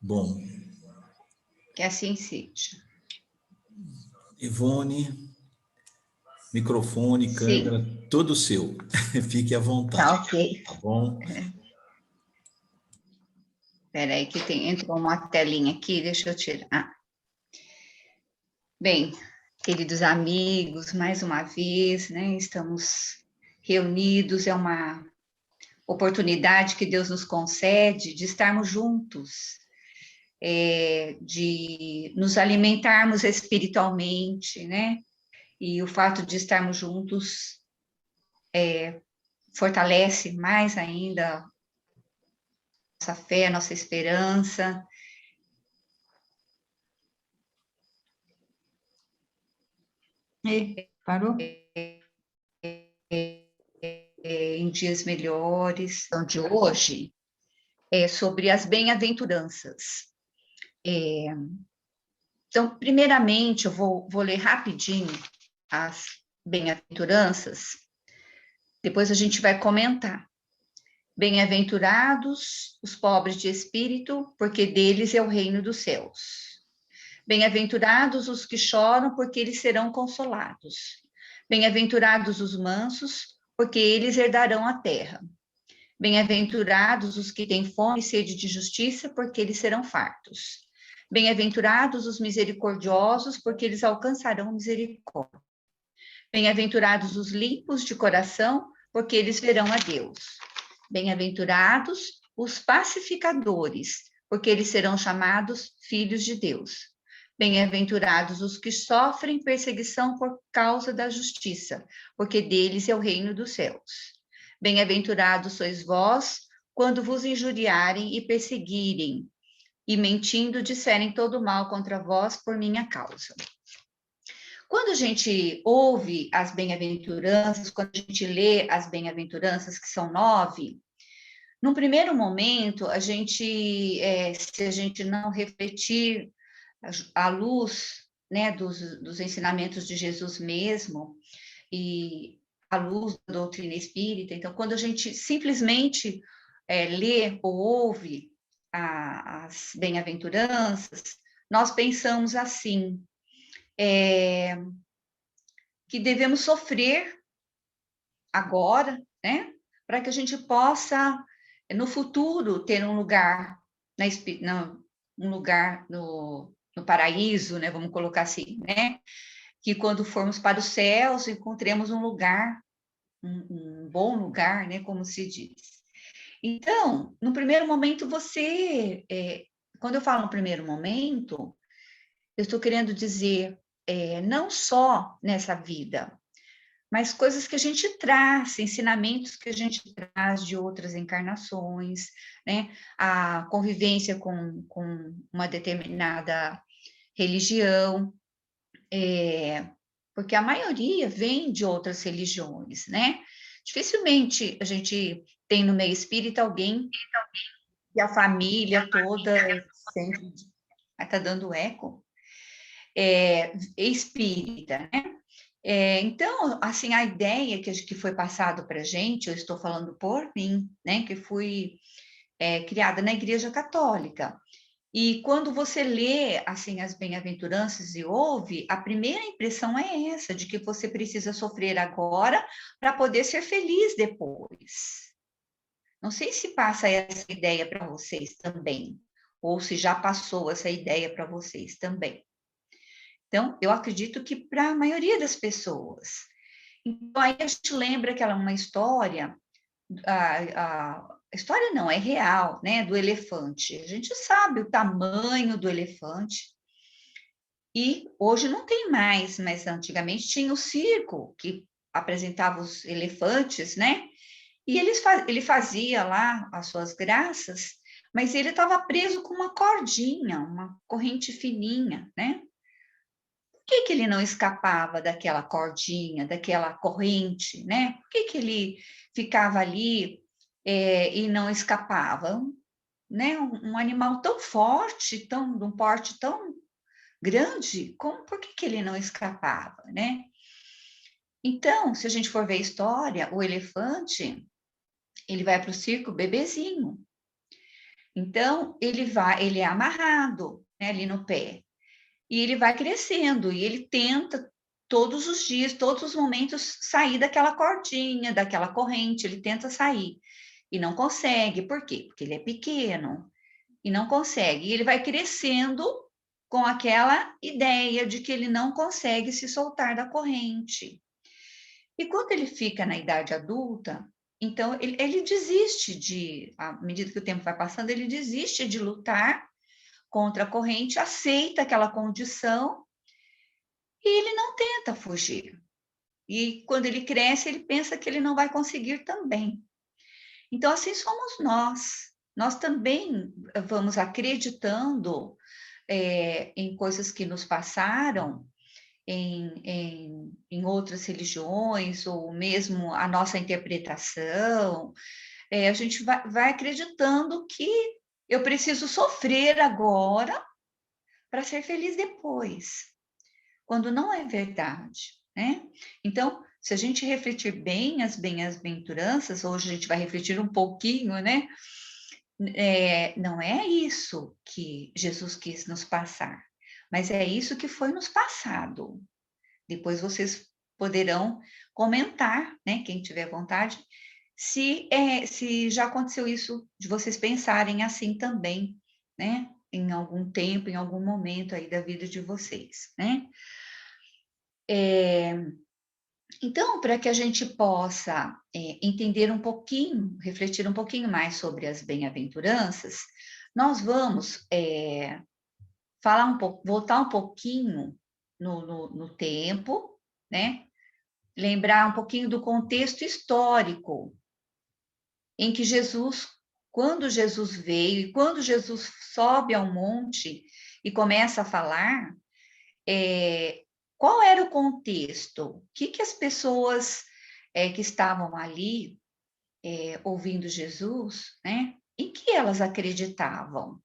Bom, Que assim seja. Ivone, microfone, Sim, câmera, tudo seu. Fique à tá vontade, ok. tá bom? Espera aí que entrou uma telinha aqui, deixa eu tirar. Bem, queridos amigos, mais uma vez, né, estamos reunidos, é uma oportunidade que Deus nos concede de estarmos juntos, de nos alimentarmos espiritualmente, né, e o fato de estarmos juntos fortalece mais ainda nossa fé, nossa esperança. Parou? Em dias melhores. Então, de hoje é sobre as bem-aventuranças. Então, primeiramente, eu vou ler rapidinho as bem-aventuranças, depois a gente vai comentar. Bem-aventurados os pobres de espírito, porque deles é o reino dos céus. Bem-aventurados os que choram, porque eles serão consolados. Bem-aventurados os mansos, porque eles herdarão a terra. Bem-aventurados os que têm fome e sede de justiça, porque eles serão fartos. Bem-aventurados os misericordiosos, porque eles alcançarão misericórdia. Bem-aventurados os limpos de coração, porque eles verão a Deus. Bem-aventurados os pacificadores, porque eles serão chamados filhos de Deus. Bem-aventurados os que sofrem perseguição por causa da justiça, porque deles é o reino dos céus. Bem-aventurados sois vós, quando vos injuriarem e perseguirem, e mentindo disserem todo mal contra vós por minha causa. Quando a gente ouve as bem-aventuranças, quando a gente lê as bem-aventuranças, que são 9, num primeiro momento, a gente, se a gente não refletir à luz, né, dos ensinamentos de Jesus mesmo, e à luz da doutrina espírita, então, quando a gente simplesmente lê ou ouve as bem-aventuranças, nós pensamos assim, que devemos sofrer agora, né, para que a gente possa, no futuro, ter um lugar, um lugar no paraíso, né, vamos colocar assim, né, que quando formos para os céus, encontremos um lugar, um bom lugar, né, como se diz. Então, no primeiro momento, quando eu falo no primeiro momento, eu estou querendo dizer, não só nessa vida, mas coisas que a gente traz, ensinamentos que a gente traz de outras encarnações, né? A convivência com uma determinada religião, porque a maioria vem de outras religiões, né? Dificilmente a gente tem no meio espírita alguém que a família toda sempre está dando eco, espírita, né? Então, assim, a ideia que foi passado para a gente, eu estou falando por mim, né, que fui criada na Igreja Católica. E quando você lê, assim, as bem-aventuranças e ouve, a primeira impressão é essa, de que você precisa sofrer agora para poder ser feliz depois. Não sei se passa essa ideia para vocês também, ou se já passou essa ideia para vocês também. Então, eu acredito que para a maioria das pessoas. Então, aí a gente lembra que ela é uma história, a história não, é real, né, do elefante. A gente sabe o tamanho do elefante, e hoje não tem mais, mas antigamente tinha o circo, que apresentava os elefantes, né, e ele fazia lá as suas graças, mas ele estava preso com uma cordinha, uma corrente fininha, né, que ele não escapava daquela cordinha, daquela corrente, né? Por que ele ficava ali e não escapava? Né? Um animal tão forte, de um porte tão grande, por que ele não escapava, né? Então, se a gente for ver a história, o elefante, ele vai para o circo bebezinho. Então, ele é amarrado, né, ali no pé. E ele vai crescendo, e ele tenta todos os dias, todos os momentos, sair daquela cordinha, daquela corrente, ele tenta sair. E não consegue. Por quê? Porque ele é pequeno e não consegue. E ele vai crescendo com aquela ideia de que ele não consegue se soltar da corrente. E quando ele fica na idade adulta, então ele desiste à medida que o tempo vai passando, ele desiste de lutar contra a corrente, aceita aquela condição e ele não tenta fugir. E quando ele cresce, ele pensa que ele não vai conseguir também. Então, assim somos nós. Nós também vamos acreditando em coisas que nos passaram, em outras religiões, ou mesmo a nossa interpretação. A gente vai acreditando que eu preciso sofrer agora para ser feliz depois, quando não é verdade, né? Então, se a gente refletir bem as bem-aventuranças, hoje a gente vai refletir um pouquinho, né? Não é isso que Jesus quis nos passar, mas é isso que foi nos passado. Depois vocês poderão comentar, né? Quem tiver vontade, se já aconteceu isso de vocês pensarem assim também, né? Em algum tempo, em algum momento aí da vida de vocês, né? Então, para que a gente possa entender um pouquinho, refletir um pouquinho mais sobre as bem-aventuranças, nós vamos falar um pouco, voltar um pouquinho no tempo, né? Lembrar um pouquinho do contexto histórico em que quando Jesus veio e quando Jesus sobe ao monte e começa a falar, qual era o contexto? O que as pessoas que estavam ali ouvindo Jesus, né? Em que elas acreditavam?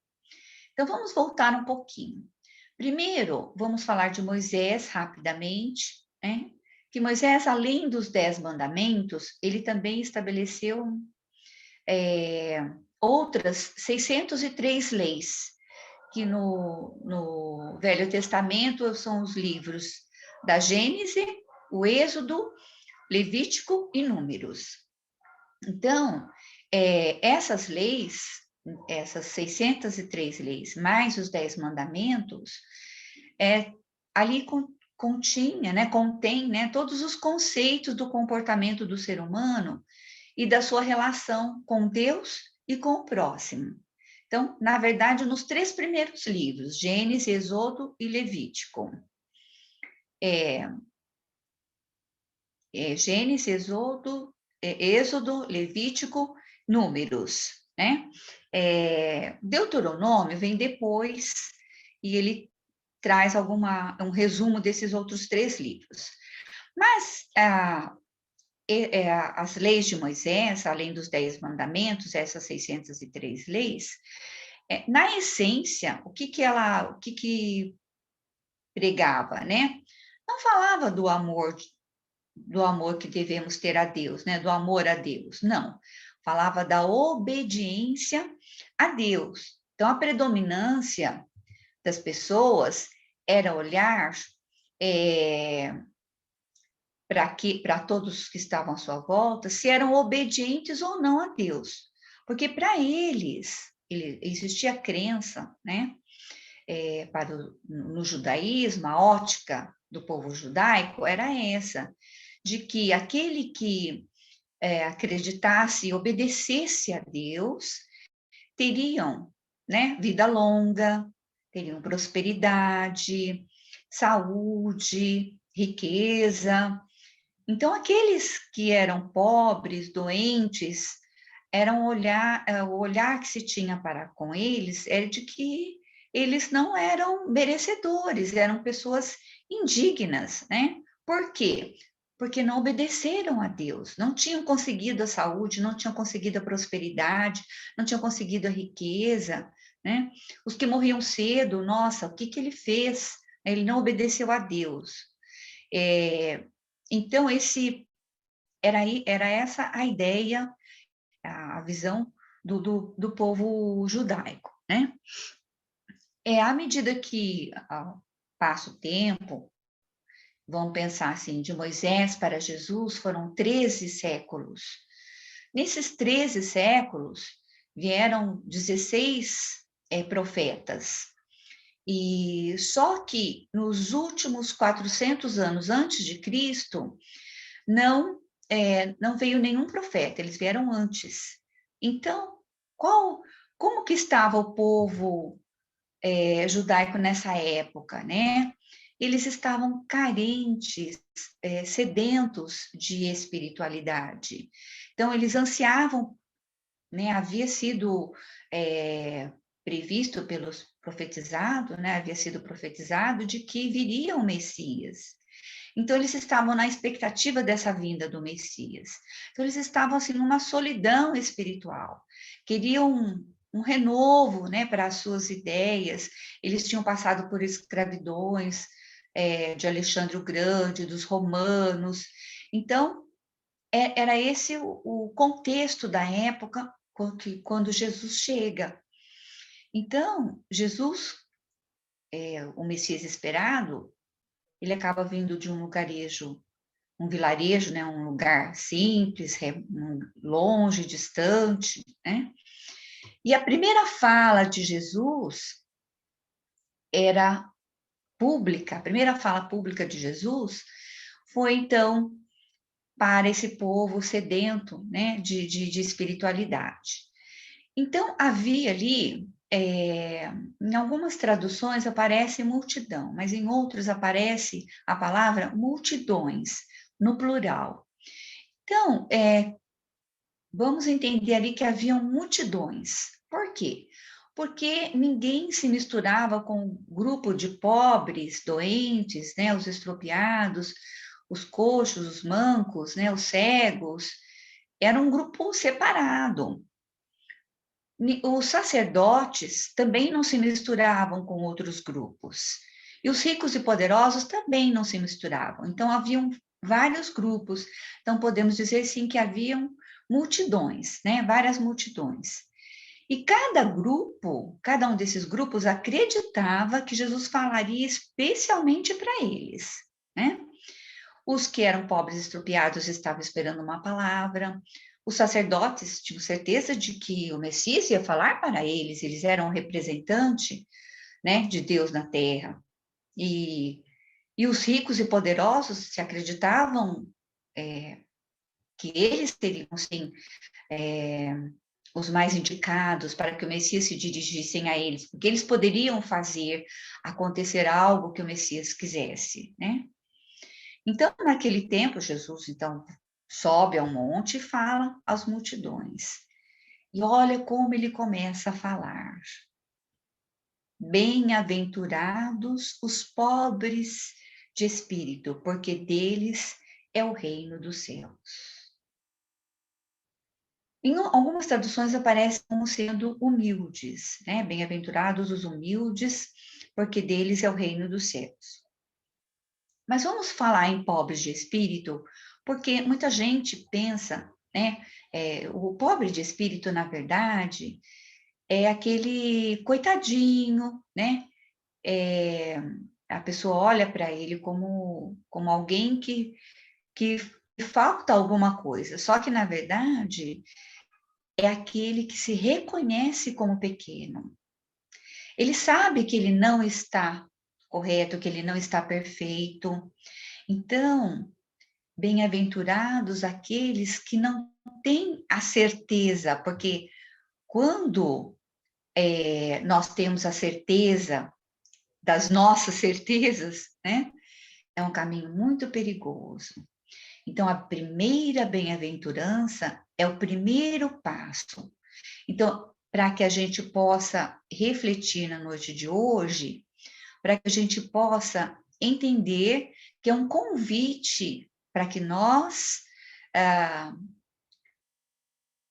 Então, vamos voltar um pouquinho. Primeiro, vamos falar de Moisés rapidamente, né? Que Moisés, além dos 10 mandamentos, ele também estabeleceu outras 603 leis, que no Velho Testamento são os livros da Gênese, o Êxodo, Levítico e Números. Então, essas leis, essas 603 leis, mais os 10 mandamentos, ali continha, né, contém, né, todos os conceitos do comportamento do ser humano e da sua relação com Deus e com o próximo. Então, na verdade, nos 3 primeiros livros, Gênesis, Êxodo e Levítico. Gênesis, Êxodo, Levítico, Números, né? Deuteronômio vem depois e ele traz um resumo desses outros 3 livros. Mas as leis de Moisés, além dos 10 mandamentos, essas 603 leis, na essência, o que pregava, né? Não falava do amor que devemos ter a Deus, né? Do amor a Deus, não. Falava da obediência a Deus. Então, a predominância das pessoas era olhar para todos que estavam à sua volta, se eram obedientes ou não a Deus. Porque para eles, existia a crença, né? No judaísmo, a ótica do povo judaico era essa, de que aquele que acreditasse e obedecesse a Deus teriam, né, vida longa, teriam prosperidade, saúde, riqueza. Então, aqueles que eram pobres, doentes, o olhar que se tinha para com eles era de que eles não eram merecedores, eram pessoas indignas, né? Por quê? Porque não obedeceram a Deus, não tinham conseguido a saúde, não tinham conseguido a prosperidade, não tinham conseguido a riqueza, né? Os que morriam cedo, nossa, o que ele fez? Ele não obedeceu a Deus. Então, era essa a ideia, a visão do povo judaico, né? À medida que passa o tempo, vamos pensar assim, de Moisés para Jesus foram 13 séculos. Nesses 13 séculos, vieram 16 profetas. E só que nos últimos 400 anos antes de Cristo, não veio nenhum profeta, eles vieram antes. Então, como que estava o povo judaico nessa época, né? Eles estavam carentes, sedentos de espiritualidade. Então, eles ansiavam, né? Havia sido previsto pelos profetizados, né? Havia sido profetizado de que viria o Messias. Então, eles estavam na expectativa dessa vinda do Messias. Então, eles estavam, assim, numa solidão espiritual. Queriam um renovo, né, para as suas ideias. Eles tinham passado por escravidões de Alexandre o Grande, dos romanos. Então, era esse o contexto da época quando Jesus chega. Então, Jesus, o Messias esperado, ele acaba vindo de um lugarejo, um vilarejo, né, um lugar simples, longe, distante, né? E a primeira fala de Jesus era pública, a primeira fala pública de Jesus foi, então, para esse povo sedento, né, de espiritualidade. Então, havia ali, em algumas traduções aparece multidão, mas em outras aparece a palavra multidões, no plural. Então, vamos entender ali que haviam multidões. Por quê? Porque ninguém se misturava com um grupo de pobres, doentes, né, os estropiados, os coxos, os mancos, né, os cegos. Era um grupo separado. Os sacerdotes também não se misturavam com outros grupos. E os ricos e poderosos também não se misturavam. Então, haviam vários grupos. Então, podemos dizer, sim, que haviam multidões, né? Várias multidões. E cada grupo, cada um desses grupos acreditava que Jesus falaria especialmente para eles, né? Os que eram pobres e estrupiados estavam esperando uma palavra. Os sacerdotes tinham certeza de que o Messias ia falar para eles, eles eram um representante, né, de Deus na terra. E os ricos e poderosos se acreditavam que eles teriam, sim, os mais indicados para que o Messias se dirigissem a eles, porque eles poderiam fazer acontecer algo que o Messias quisesse, né? Então, naquele tempo, Jesus, então, sobe ao monte e fala às multidões. E olha como ele começa a falar. Bem-aventurados os pobres de espírito, porque deles é o reino dos céus. Em algumas traduções aparece como sendo humildes, né? Bem-aventurados os humildes, porque deles é o reino dos céus. Mas vamos falar em pobres de espírito, porque muita gente pensa, né? O pobre de espírito, na verdade, é aquele coitadinho, né? A pessoa olha para ele como alguém que falta alguma coisa. Só que, na verdade, é aquele que se reconhece como pequeno. Ele sabe que ele não está correto, que ele não está perfeito. Então, bem-aventurados aqueles que não têm a certeza, porque quando nós temos a certeza das nossas certezas, né, é um caminho muito perigoso. Então, a primeira bem-aventurança é o primeiro passo. Então, para que a gente possa refletir na noite de hoje, para que a gente possa entender que é um convite para que nós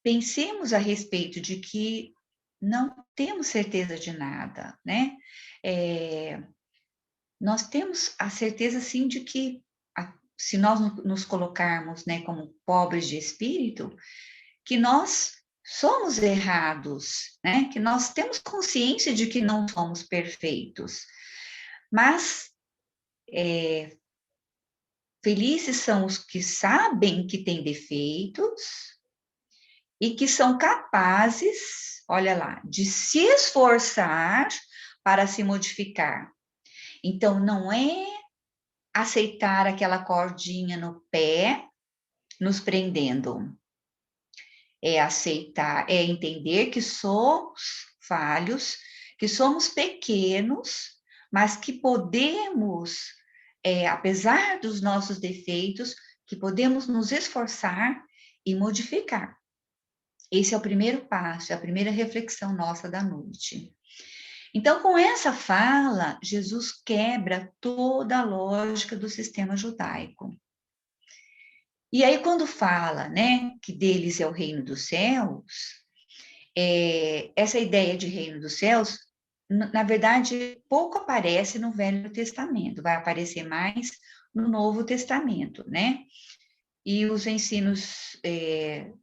pensemos a respeito de que não temos certeza de nada, né? Nós temos a certeza, sim, de que se nós nos colocarmos, né, como pobres de espírito, que nós somos errados, né? Que nós temos consciência de que não somos perfeitos, mas felizes são os que sabem que têm defeitos e que são capazes, olha lá, de se esforçar para se modificar. Então, não é aceitar aquela cordinha no pé nos prendendo. É aceitar, é entender que somos falhos, que somos pequenos, mas que podemos, apesar dos nossos defeitos, que podemos nos esforçar e modificar. Esse é o primeiro passo, é a primeira reflexão nossa da noite. Então, com essa fala, Jesus quebra toda a lógica do sistema judaico. E aí, quando fala, né, que deles é o reino dos céus, essa ideia de reino dos céus, na verdade, pouco aparece no Velho Testamento, vai aparecer mais no Novo Testamento, né? E os ensinos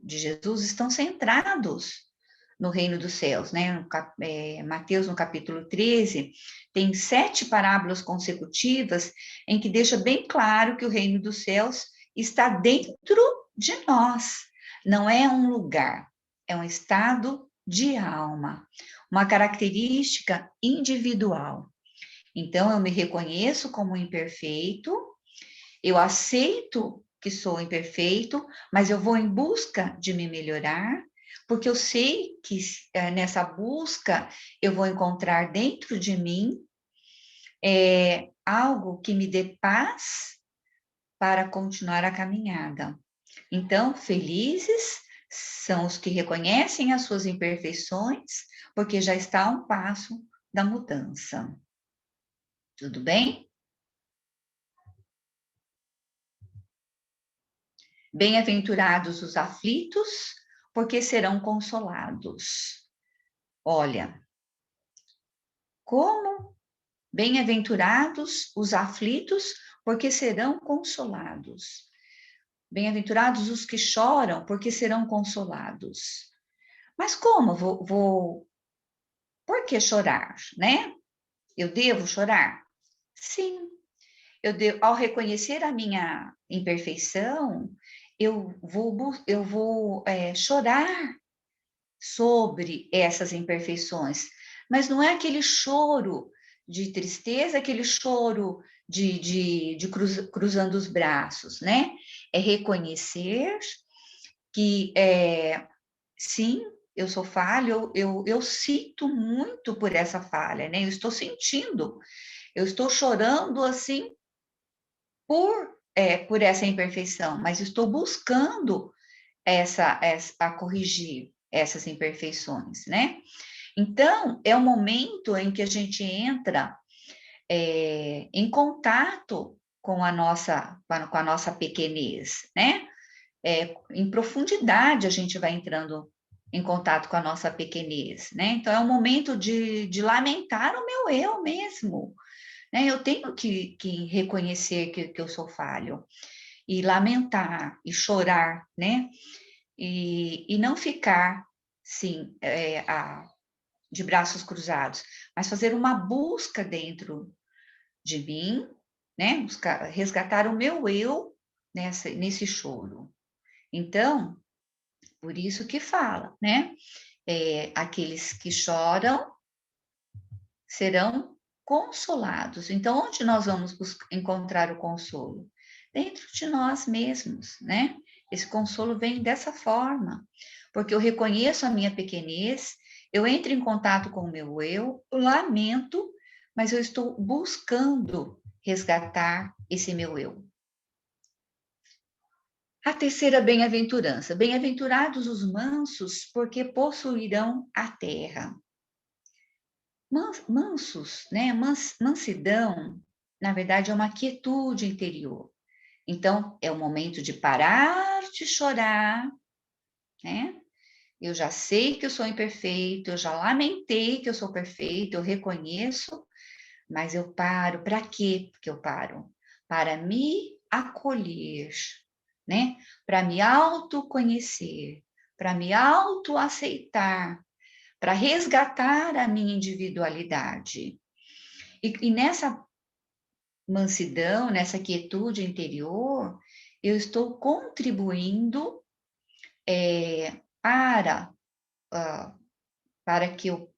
de Jesus estão centrados no reino dos céus, né? Mateus, no capítulo 13, tem 7 parábolas consecutivas em que deixa bem claro que o reino dos céus está dentro de nós, não é um lugar, é um estado de alma, uma característica individual. Então, eu me reconheço como imperfeito, eu aceito que sou imperfeito, mas eu vou em busca de me melhorar, porque eu sei que nessa busca eu vou encontrar dentro de mim algo que me dê paz para continuar a caminhada. Então, felizes são os que reconhecem as suas imperfeições, porque já está a um passo da mudança. Tudo bem? Bem-aventurados os aflitos, porque serão consolados. Olha, como bem-aventurados os aflitos, porque serão consolados. Bem-aventurados os que choram, porque serão consolados. Mas como por que chorar, né? Eu devo chorar? Sim, ao reconhecer a minha imperfeição, eu vou chorar sobre essas imperfeições, mas não é aquele choro de tristeza, aquele choro cruzando os braços, né? É reconhecer que, sim, eu sou falha, eu sinto muito por essa falha, né? Eu estou sentindo, eu estou chorando assim por essa imperfeição, mas estou buscando a corrigir essas imperfeições, né? Então, é o momento em que a gente entra em contato com a nossa pequenez, né? Em profundidade a gente vai entrando em contato com a nossa pequenez, né? Então, é o momento de lamentar o meu eu mesmo, né? Eu tenho que reconhecer que eu sou falho, e lamentar, e chorar, né? E não ficar, sim, de braços cruzados, mas fazer uma busca dentro de mim, né? Resgatar o meu eu nesse choro. Então, por isso que fala, né? Aqueles que choram serão consolados. Então, onde nós vamos encontrar o consolo? Dentro de nós mesmos, né? Esse consolo vem dessa forma, porque eu reconheço a minha pequenez, eu entro em contato com o meu eu lamento, mas eu estou buscando resgatar esse meu eu. A terceira bem-aventurança. Bem-aventurados os mansos, porque possuirão a terra. Mansos, né? Mansidão, na verdade, é uma quietude interior. Então, é o momento de parar de chorar, né? Eu já sei que eu sou imperfeito, eu já lamentei que eu sou perfeito, eu reconheço, mas eu paro. Para quê que eu paro? Para me acolher, né? Para me autoconhecer, para me autoaceitar, para resgatar a minha individualidade. E nessa mansidão, nessa quietude interior, eu estou contribuindo para, para que eu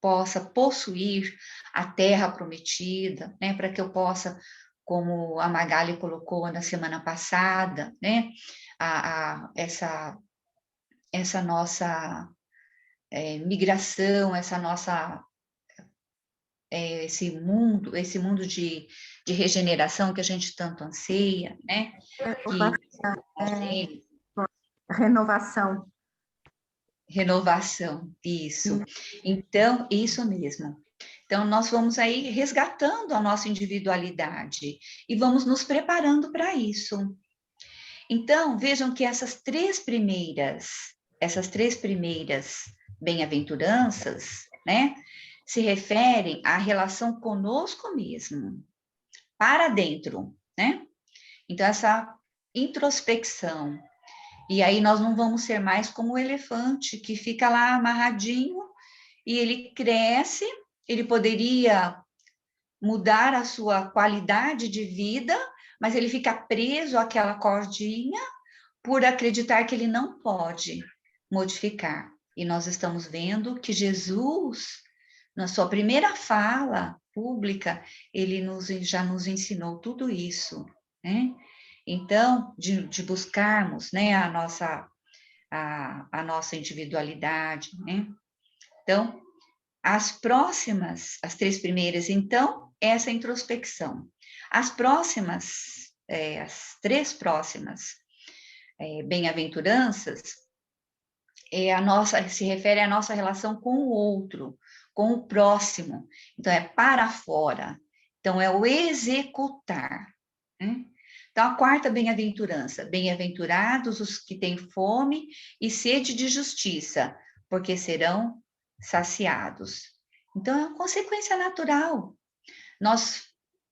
possa possuir a terra prometida, né? Para que eu possa, como a Magali colocou na semana passada, né? Essa nossa migração, essa nossa esse mundo de regeneração que a gente tanto anseia, né? Que Renovação. Renovação, isso. Então, isso mesmo. Então, nós vamos aí resgatando a nossa individualidade e vamos nos preparando para isso. Então, vejam que essas três primeiras bem-aventuranças, né, se referem à relação conosco mesmo, para dentro, né? Então, essa introspecção. E aí nós não vamos ser mais como o elefante que fica lá amarradinho e ele cresce, ele poderia mudar a sua qualidade de vida, mas ele fica preso àquela cordinha por acreditar que ele não pode modificar. E nós estamos vendo que Jesus, na sua primeira fala pública, ele já nos ensinou tudo isso, né? Então, de buscarmos, né, a nossa individualidade, né? Então, as três primeiras, então, essa introspecção. As três próximas bem-aventuranças, se refere à nossa relação com o outro, com o próximo. Então, é para fora. Então, é o executar, né? Então, a quarta bem-aventurança: bem-aventurados os que têm fome e sede de justiça, porque serão saciados. Então, é uma consequência natural. Nós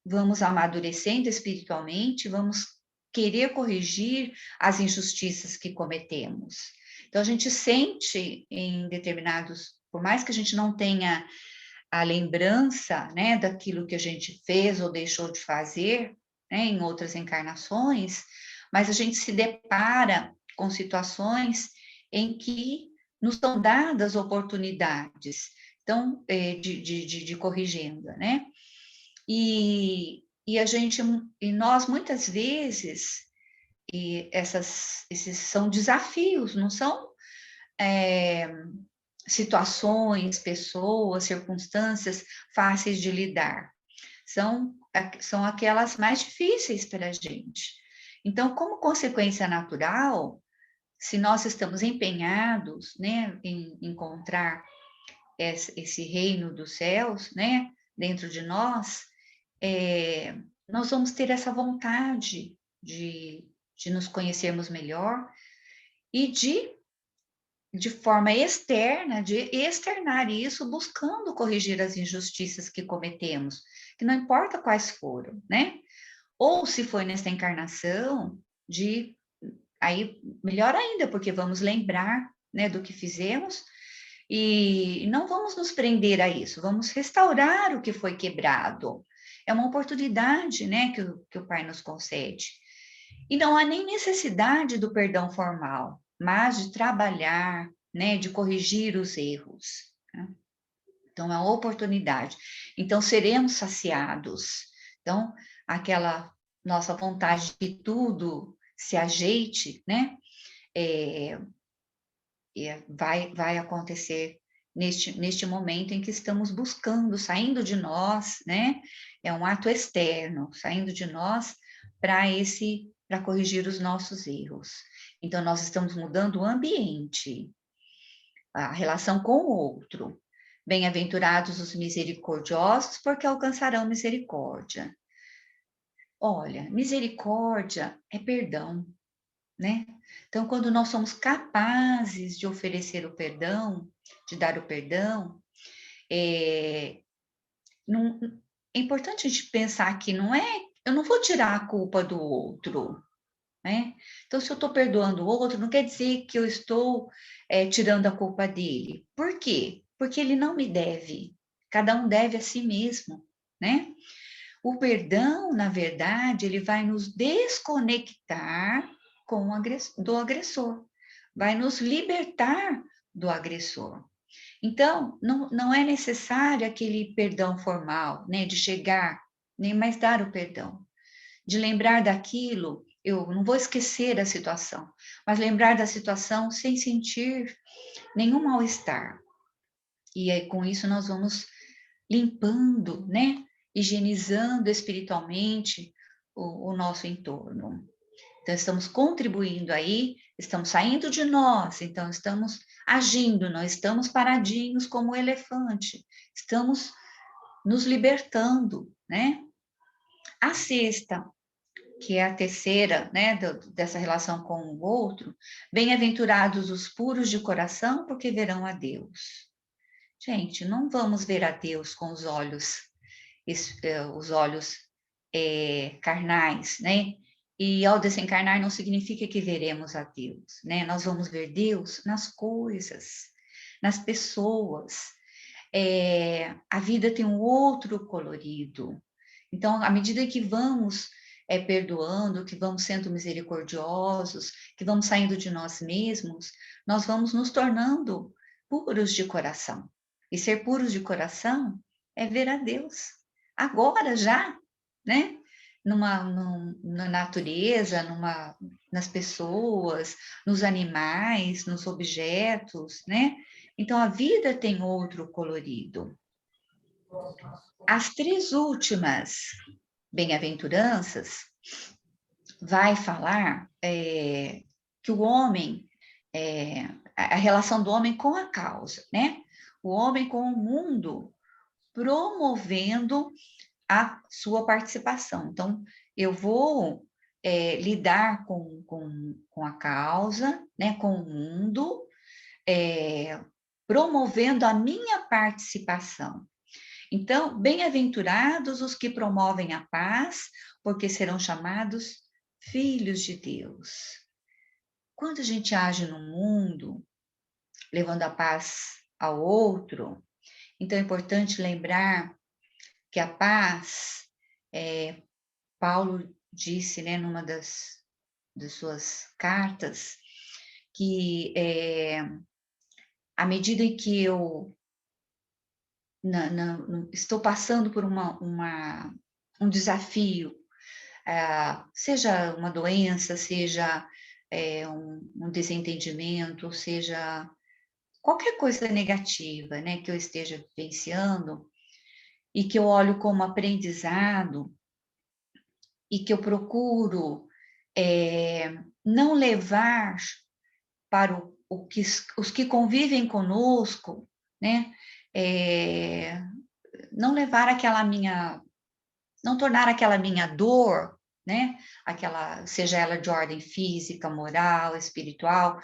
vamos amadurecendo espiritualmente, vamos querer corrigir as injustiças que cometemos. Então, a gente sente em determinados, por mais que a gente não tenha a lembrança, né, daquilo que a gente fez ou deixou de fazer, né, em outras encarnações, mas a gente se depara com situações em que nos são dadas oportunidades, então, de corrigenda, né? E nós, muitas vezes, esses são desafios, não são situações, pessoas, circunstâncias fáceis de lidar. São aquelas mais difíceis para a gente. Então, como consequência natural, se nós estamos empenhados, né, em encontrar esse reino dos céus, né, dentro de nós, nós vamos ter essa vontade de nos conhecermos melhor e de forma externa, de externar isso, buscando corrigir as injustiças que cometemos, que não importa quais foram, né? Ou se foi nesta encarnação, aí melhor ainda, porque vamos lembrar, né, do que fizemos e não vamos nos prender a isso, vamos restaurar o que foi quebrado. É uma oportunidade, né, que o Pai nos concede. E não há nem necessidade do perdão formal, mas de trabalhar, né, de corrigir os erros. Né? Então, é uma oportunidade. Então, seremos saciados. Então, aquela nossa vontade de que tudo se ajeite, né, vai acontecer neste momento em que estamos buscando, saindo de nós, né, é um ato externo, saindo de nós para corrigir os nossos erros. Então, nós estamos mudando o ambiente, a relação com o outro. Bem-aventurados os misericordiosos, porque alcançarão misericórdia. Olha, misericórdia é perdão, né? Então, quando nós somos capazes de oferecer o perdão, de dar o perdão, é importante a gente pensar que eu não vou tirar a culpa do outro, né? Então, se eu estou perdoando o outro, não quer dizer que eu estou tirando a culpa dele. Por quê? Porque ele não me deve. Cada um deve a si mesmo, né? O perdão, na verdade, ele vai nos desconectar do agressor, vai nos libertar do agressor. Então, não é necessário aquele perdão formal, né, de chegar, nem mais dar o perdão, de lembrar daquilo, eu não vou esquecer da situação, mas lembrar da situação sem sentir nenhum mal-estar. E aí, com isso, nós vamos limpando, né? Higienizando espiritualmente o nosso entorno. Então, estamos contribuindo aí, estamos saindo de nós, então estamos agindo, não estamos paradinhos como o elefante, estamos nos libertando, né? A sexta, que é a terceira, né, dessa relação com o outro, bem-aventurados os puros de coração, porque verão a Deus. Gente, não vamos ver a Deus com os olhos carnais, né? E ao desencarnar não significa que veremos a Deus, né? Nós vamos ver Deus nas coisas, nas pessoas. A vida tem um outro colorido. Então, à medida que vamos perdoando, que vamos sendo misericordiosos, que vamos saindo de nós mesmos, nós vamos nos tornando puros de coração. E ser puros de coração é ver a Deus. Agora já, né? Na natureza, nas pessoas, nos animais, nos objetos, né? Então, a vida tem outro colorido. As três últimas bem-aventuranças vai falar que o homem, a relação do homem com a causa, né? O homem com o mundo, promovendo a sua participação. Então, eu vou lidar com a causa, né, com o mundo, promovendo a minha participação. Então, bem-aventurados os que promovem a paz, porque serão chamados filhos de Deus. Quando a gente age no mundo, levando a paz ao outro, então é importante lembrar que a paz, Paulo disse, né, numa das suas cartas, que à medida em que eu estou passando por um desafio, seja uma doença, seja um desentendimento, seja qualquer coisa negativa, né, que eu esteja vivenciando, e que eu olho como aprendizado, e que eu procuro não levar para os que convivem conosco, né, não levar não tornar aquela minha dor, né, seja ela de ordem física, moral, espiritual,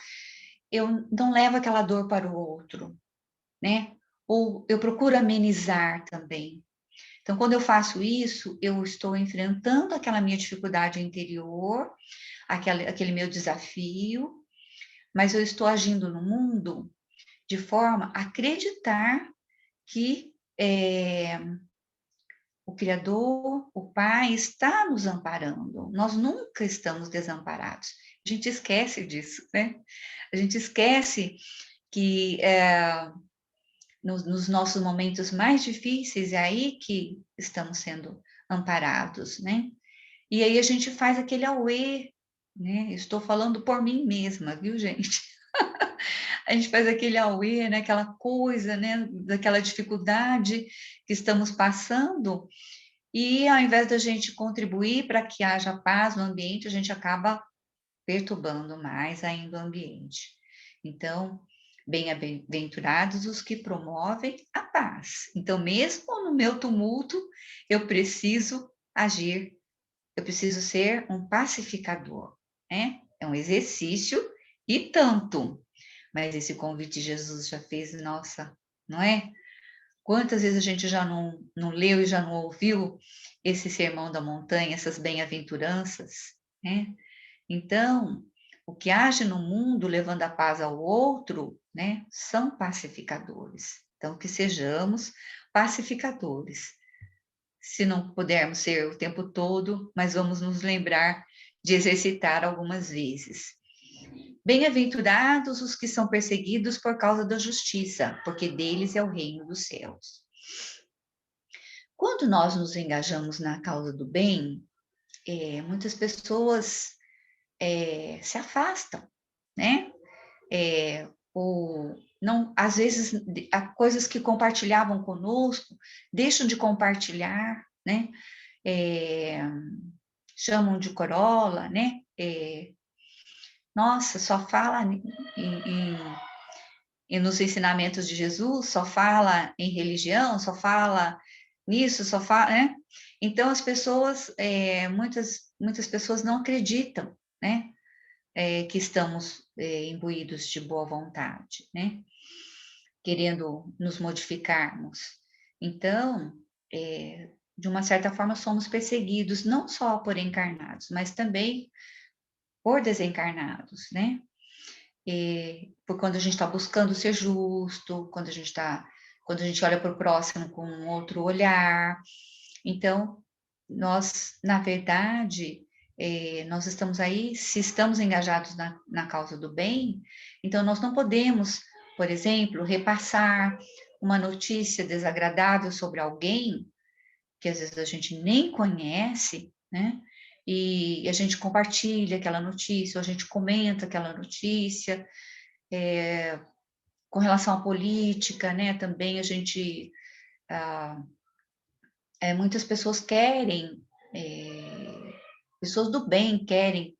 eu não levo aquela dor para o outro, né, ou eu procuro amenizar também. Então, quando eu faço isso, eu estou enfrentando aquela minha dificuldade interior, aquele meu desafio, mas eu estou agindo no mundo de forma a acreditar que o Criador, o Pai, está nos amparando. Nós nunca estamos desamparados. A gente esquece disso, né? A gente esquece que nos nossos momentos mais difíceis é aí que estamos sendo amparados, né? E aí a gente faz aquele auê, né? Estou falando por mim mesma, viu, gente? A gente faz aquele auê, né? Aquela coisa, né? Daquela dificuldade que estamos passando, e ao invés da gente contribuir para que haja paz no ambiente, a gente acaba perturbando mais ainda o ambiente. Então, bem-aventurados os que promovem a paz. Então, mesmo no meu tumulto, eu preciso agir, eu preciso ser um pacificador, né? É um exercício e tanto. Mas esse convite Jesus já fez, nossa, não é? Quantas vezes a gente já não leu e já não ouviu esse sermão da montanha, essas bem-aventuranças, né? Então, o que age no mundo levando a paz ao outro, né, são pacificadores. Então, que sejamos pacificadores. Se não pudermos ser o tempo todo, mas vamos nos lembrar de exercitar algumas vezes. Bem-aventurados os que são perseguidos por causa da justiça, porque deles é o reino dos céus. Quando nós nos engajamos na causa do bem, muitas pessoas se afastam, né? Ou não, às vezes, coisas que compartilhavam conosco deixam de compartilhar, né? Chamam de corola, né? Nossa, só fala nos ensinamentos de Jesus, só fala em religião, só fala nisso, só fala, né? Então, as pessoas, muitas pessoas não acreditam, né? Que estamos imbuídos de boa vontade, né? Querendo nos modificarmos. Então, de uma certa forma, somos perseguidos, não só por encarnados, mas também por desencarnados, né? Por quando a gente está buscando ser justo, quando a gente olha para o próximo com um outro olhar. Então, nós, na verdade, nós estamos aí, se estamos engajados na causa do bem, então nós não podemos, por exemplo, repassar uma notícia desagradável sobre alguém, que às vezes a gente nem conhece, né? E a gente compartilha aquela notícia, ou a gente comenta aquela notícia. Com relação à política, né? Também a gente... muitas pessoas querem... pessoas do bem querem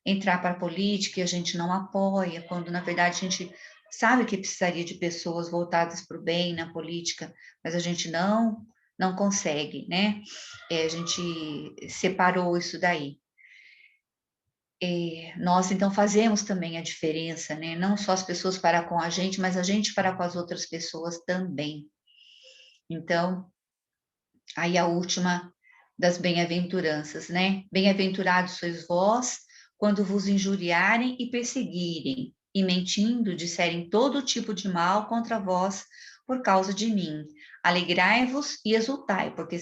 entrar para a política e a gente não apoia, quando na verdade a gente sabe que precisaria de pessoas voltadas para o bem na política, mas a gente não consegue, né? A gente separou isso daí. Nós, então, fazemos também a diferença, né? Não só as pessoas para com a gente, mas a gente para com as outras pessoas também. Então, aí a última das bem-aventuranças, né? Bem-aventurados sois vós, quando vos injuriarem e perseguirem, e mentindo disserem todo tipo de mal contra vós por causa de mim. Alegrai-vos e exultai, porque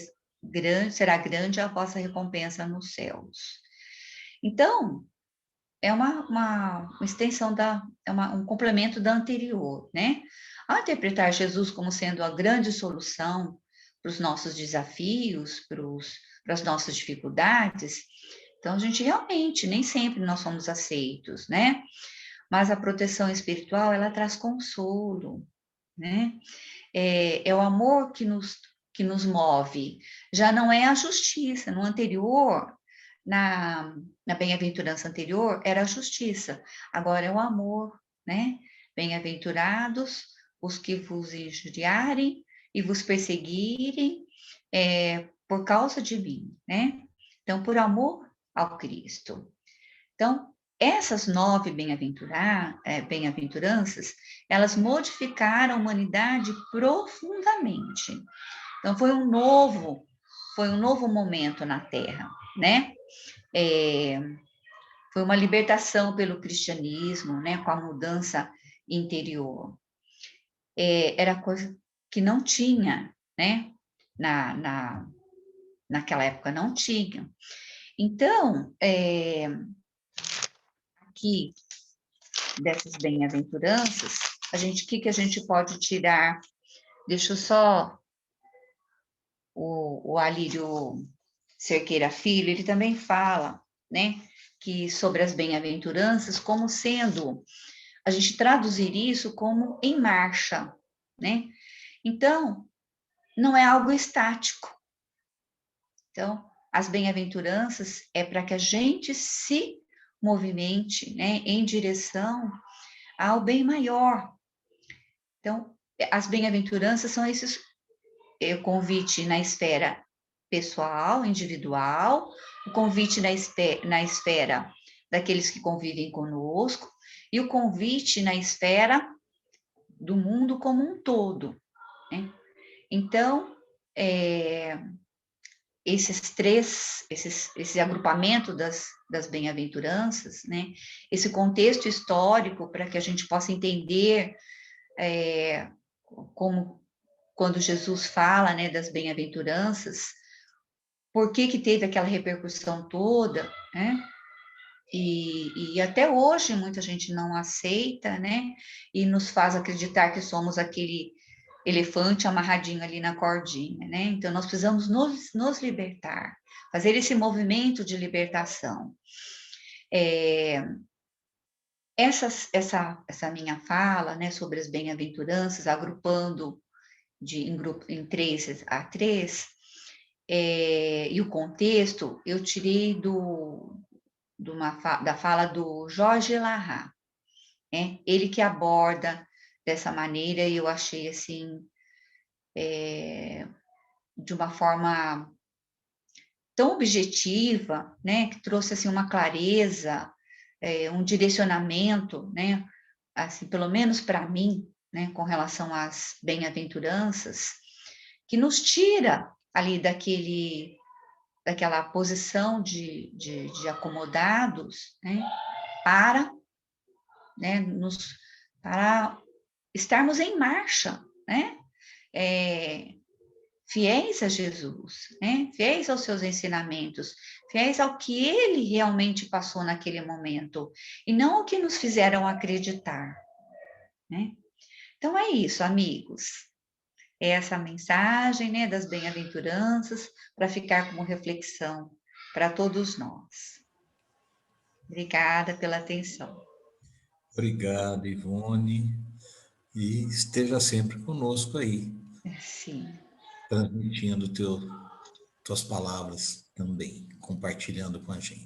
será grande a vossa recompensa nos céus. Então, é uma extensão um complemento da anterior, né? Ao interpretar Jesus como sendo a grande solução para os nossos desafios, para as nossas dificuldades, então a gente realmente, nem sempre nós somos aceitos, né? Mas a proteção espiritual, ela traz consolo, né? É o amor que nos move, já não é a justiça. No anterior, na bem-aventurança anterior, era a justiça, agora é o amor, né? Bem-aventurados os que vos injuriarem e vos perseguirem por causa de mim, né? Então, por amor ao Cristo. Então, essas 9 bem-aventuranças, elas modificaram a humanidade profundamente. Então, foi um novo momento na Terra, né? Foi uma libertação pelo cristianismo, né? Com a mudança interior. Era coisa que não tinha, né? Naquela época não tinha. Então, aqui, dessas bem-aventuranças, o que a gente pode tirar? Deixa eu só... O Alírio Cerqueira Filho, ele também fala, né, que sobre as bem-aventuranças, como sendo, a gente traduzir isso como em marcha, né? Então, não é algo estático. Então, as bem-aventuranças é para que a gente se movimente, né, em direção ao bem maior. Então, as bem-aventuranças são esses convite na esfera pessoal, individual, o convite na esfera daqueles que convivem conosco e o convite na esfera do mundo como um todo, né? Então, esse agrupamento das das bem-aventuranças, né? Esse contexto histórico para que a gente possa entender como quando Jesus fala, né, das bem-aventuranças, por que teve aquela repercussão toda, né? E até hoje muita gente não aceita, né? E nos faz acreditar que somos aquele elefante amarradinho ali na cordinha, né? Então nós precisamos nos libertar, fazer esse movimento de libertação. Essa minha fala, né, sobre as bem-aventuranças, agrupando em 3 e o contexto, eu tirei da fala do Jorge Larrat, né? Ele que aborda dessa maneira, e eu achei assim, de uma forma tão objetiva, né, que trouxe assim uma clareza, um direcionamento, né, assim, pelo menos para mim, né, com relação às bem-aventuranças, que nos tira ali daquela posição de acomodados, né, para, né, para estarmos em marcha, né, fiéis a Jesus, né, fiéis aos seus ensinamentos, fiéis ao que ele realmente passou naquele momento, e não o que nos fizeram acreditar, né. Então é isso, amigos. É essa mensagem, né, das bem-aventuranças para ficar como reflexão para todos nós. Obrigada pela atenção. Obrigado, Ivone. E esteja sempre conosco aí, Sim. transmitindo tuas palavras também, compartilhando com a gente.